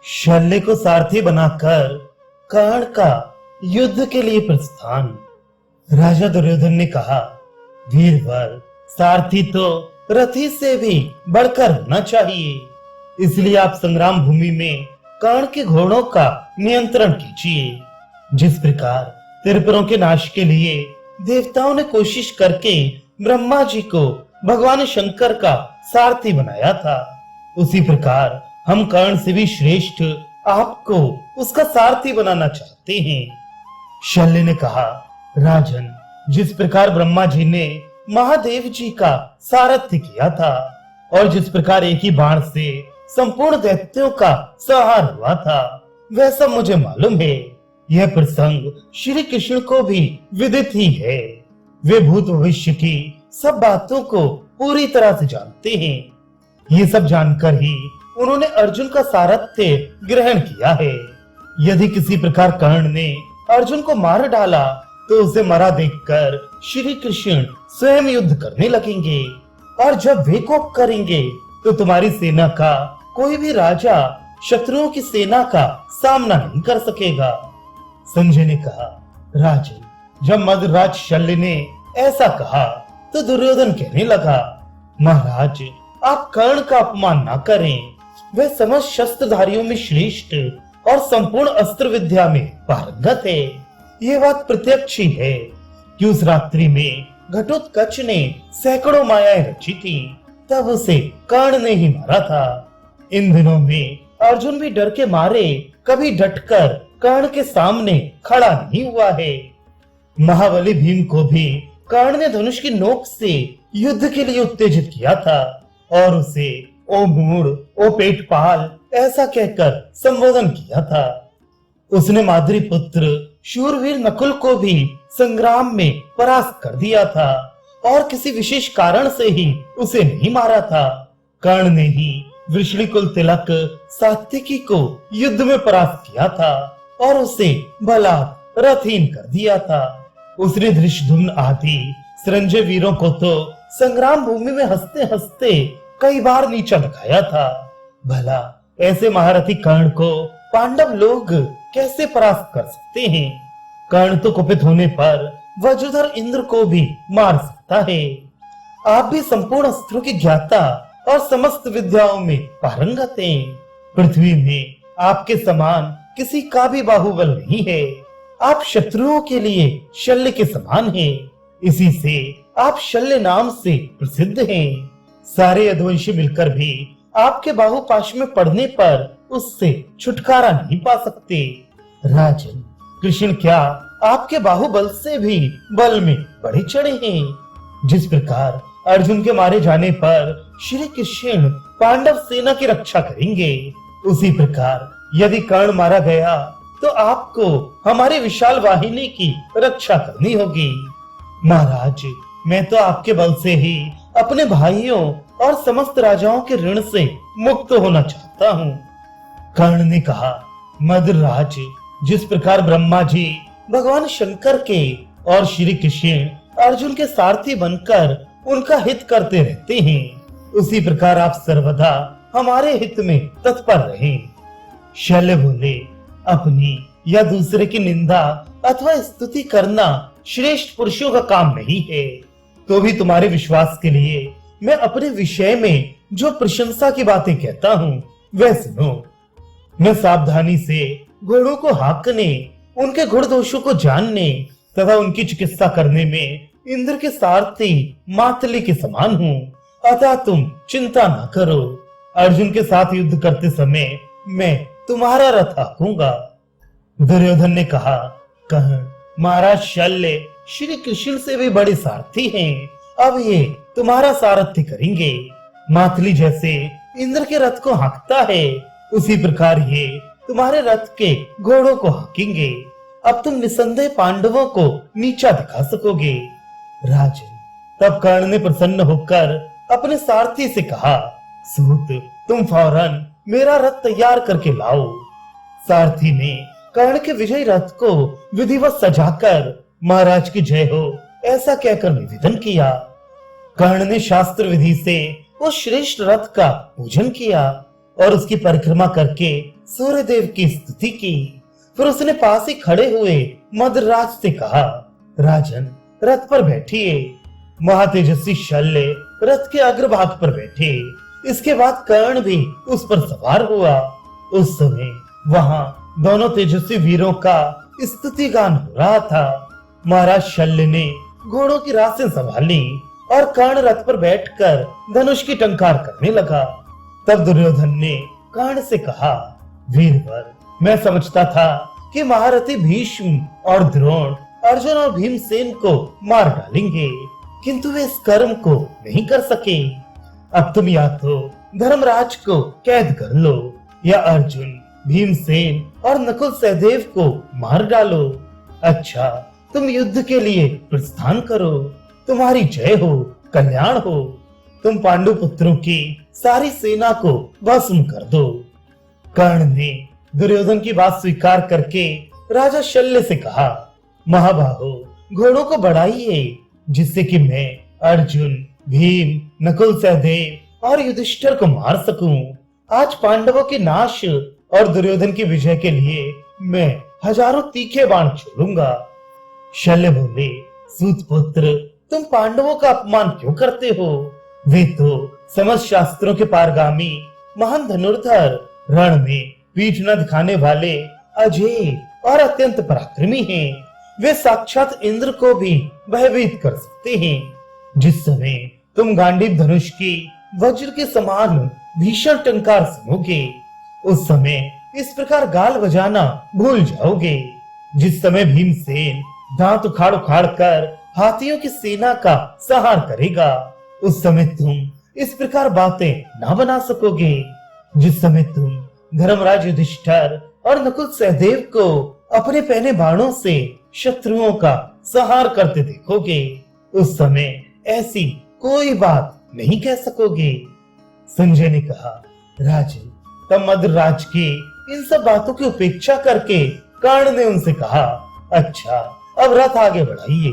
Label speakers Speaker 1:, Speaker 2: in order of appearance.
Speaker 1: शल्य को सारथी बनाकर कर्ण का युद्ध के लिए प्रस्थान। राजा दुर्योधन ने कहा, वीरवर, सारथी तो रथी से भी बढ़कर होना चाहिए, इसलिए आप संग्राम भूमि में कर्ण के घोड़ों का नियंत्रण कीजिए। जिस प्रकार त्रिपुरों के नाश के लिए देवताओं ने कोशिश करके ब्रह्मा जी को भगवान शंकर का सारथी बनाया था, उसी प्रकार हम कर्ण से भी श्रेष्ठ आपको उसका सारथी बनाना चाहते हैं। शल्य ने कहा, राजन, जिस प्रकार ब्रह्मा जी ने महादेव जी का सारथ्य किया था और जिस प्रकार एक ही बाण से संपूर्ण दैत्यों का संहार हुआ था, वैसा मुझे मालूम है। यह प्रसंग श्री कृष्ण को भी विदित ही है। वे भूत भविष्य की सब बातों को पूरी तरह से जानते हैं। ये सब जानकर ही उन्होंने अर्जुन का सारथ्य ग्रहण किया है। यदि किसी प्रकार कर्ण ने अर्जुन को मार डाला तो उसे मरा देखकर श्री कृष्ण स्वयं युद्ध करने लगेंगे, और जब वे कोप करेंगे तो तुम्हारी सेना का कोई भी राजा शत्रुओं की सेना का सामना नहीं कर सकेगा। संजय ने कहा, राजन, जब मदराज शल्य ने ऐसा कहा तो दुर्योधन कहने लगा, महाराज, आप कर्ण का अपमान ना करें। वह समस्त शस्त्रधारियों में श्रेष्ठ और संपूर्ण अस्त्र विद्या में पारंगत है। ये बात प्रत्यक्ष ही है कि उस रात्रि में घटोत्कच ने सैकड़ों मायाएं रची थी, तब उसे कर्ण ने ही मारा था। इन दिनों में अर्जुन भी डर के मारे कभी डटकर कर्ण के सामने खड़ा नहीं हुआ है। महाबली भीम को भी कर्ण ने धनुष की नोक से युद्ध के लिए उत्तेजित किया था और उसे ओ मूढ़, ओ पेटपाल ऐसा कहकर संबोधन किया था। उसने माद्री पुत्र शूरवीर नकुल को भी संग्राम में परास्त कर दिया था और किसी विशेष कारण से ही उसे नहीं मारा था। कर्ण ने ही वृषणिकुल तिलक सात्विकी को युद्ध में परास्त किया था और उसे बलात् रथहीन कर दिया था। उसने धृष्टद्युम्न आदि संजय वीरों को तो संग्राम भूमि में हंसते हंसते कई बार नीचा दिखाया था। भला ऐसे महारथी कर्ण को पांडव लोग कैसे परास्त कर सकते हैं? कर्ण तो कुपित होने पर वज्रधर इंद्र को भी मार सकता है। आप भी संपूर्ण अस्त्रों की ज्ञाता और समस्त विद्याओं में पारंगत हैं। पृथ्वी में आपके समान किसी का भी बाहुबल नहीं है। आप शत्रुओं के लिए शल्य के समान हैं। इसी से आप शल्य नाम से प्रसिद्ध हैं। सारे यदुवंशी मिलकर भी आपके बाहुपाश में पड़ने पर उससे छुटकारा नहीं पा सकते। राजन, कृष्ण क्या आपके बाहुबल से भी बल में बढ़े चढ़े हैं? जिस प्रकार अर्जुन के मारे जाने पर श्री कृष्ण पांडव सेना की रक्षा करेंगे, उसी प्रकार यदि कर्ण मारा गया तो आपको हमारी विशाल वाहिनी की रक्षा करनी होगी। महाराज, मैं तो आपके बल से ही अपने भाइयों और समस्त राजाओं के ऋण से मुक्त होना चाहता हूँ। कर्ण ने कहा, मदराज, जिस प्रकार ब्रह्मा जी भगवान शंकर के और श्री कृष्ण अर्जुन के सारथी बनकर उनका हित करते रहते हैं, उसी प्रकार आप सर्वदा हमारे हित में तत्पर रहें। शल्य बोले, अपनी या दूसरे की निंदा अथवा स्तुति करना श्रेष्ठ पुरुषों का काम नहीं है। तो भी तुम्हारे विश्वास के लिए मैं अपने विषय में जो प्रशंसा की बातें कहता हूँ वह सुनो। मैं सावधानी से घोड़ों को हाँकने, उनके गुण दोषों को जानने तथा उनकी चिकित्सा करने में इंद्र के सारथी मातली के समान हूँ। अतः तुम चिंता न करो। अर्जुन के साथ युद्ध करते समय मैं तुम्हारा रथ हाँकूंगा। दुर्योधन ने कहा, कर्ण, महाराज शल्य श्री कृष्ण से भी बड़े सारथी हैं। अब ये तुम्हारा सारथ्य करेंगे। मातली जैसे इंद्र के रथ को हाँकता है, उसी प्रकार ये तुम्हारे रथ के घोड़ों को हाँकेंगे। अब तुम निसंदेह पांडवों को नीचा दिखा सकोगे। राजन, तब कर्ण ने प्रसन्न होकर अपने सारथी से कहा, सूत, तुम फौरन मेरा रथ तैयार करके लाओ। सारथी ने कर्ण के विजयी रथ को विधिवत सजाकर महाराज की जय हो ऐसा कहकर निवेदन किया। कर्ण ने शास्त्र विधि से उस श्रेष्ठ रथ का पूजन किया और उसकी परिक्रमा करके सूर्यदेव की स्तुति की। फिर उसने पास ही खड़े हुए मद्रराज से कहा, राजन रथ पर बैठिए। महातेजस्वी शल्य रथ के अग्रभाग पर बैठे। इसके बाद कर्ण भी उस पर सवार हुआ। उस समय वहां दोनों तेजस्वी वीरों का स्तुति गान हो रहा था। महाराज शल्य ने घोड़ों की रासें संभाली और कर्ण रथ पर बैठकर धनुष की टंकार करने लगा। तब दुर्योधन ने कर्ण से कहा, वीरवर, मैं समझता था कि महारथी भीष्म और द्रोण अर्जुन और भीमसेन को मार डालेंगे, किंतु वे इस कर्म को नहीं कर सके। अब तुम या तो धर्मराज को कैद कर लो या अर्जुन, भीमसेन और नकुल सहदेव को मार डालो। अच्छा, तुम युद्ध के लिए प्रस्थान करो। तुम्हारी जय हो, कल्याण हो। तुम पांडु पुत्रों की सारी सेना को भस्म कर दो। कर्ण ने दुर्योधन की बात स्वीकार करके राजा शल्य से कहा, महाबाहो, घोड़ों को बढ़ाइए जिससे कि मैं अर्जुन, भीम, नकुल सहदेव और युधिष्ठिर को मार सकूं। आज पांडवों के नाश और दुर्योधन की विजय के लिए मैं हजारों तीखे बाण छोड़ूंगा। शल्य बोले, सूत पुत्र, तुम पांडवों का अपमान क्यों करते हो? वे तो समस्त शास्त्रों के पारगामी, महान धनुर्धर, रण में पीठ न दिखाने वाले, अजय और अत्यंत पराक्रमी हैं। वे साक्षात इंद्र को भी भयभीत कर सकते हैं। जिस समय तुम गांडीव धनुष की वज्र के समान भीषण टंकार सुनोगे, उस समय इस प्रकार गाल बजाना भूल जाओगे। जिस समय भीमसेन दांत उखाड़ उखाड़ कर हाथियों की सेना का संहार करेगा, उस समय तुम इस प्रकार बातें ना बना सकोगे। जिस समय तुम धर्मराज युधिष्ठिर और नकुल सहदेव को अपने पहने बाणों से शत्रुओं का संहार करते देखोगे, उस समय ऐसी कोई बात नहीं कह सकोगे। संजय ने कहा, राजन, तब मद्रराज की इन सब बातों की उपेक्षा करके कर्ण ने उनसे कहा, अच्छा, अब रथ आगे बढ़ाइए।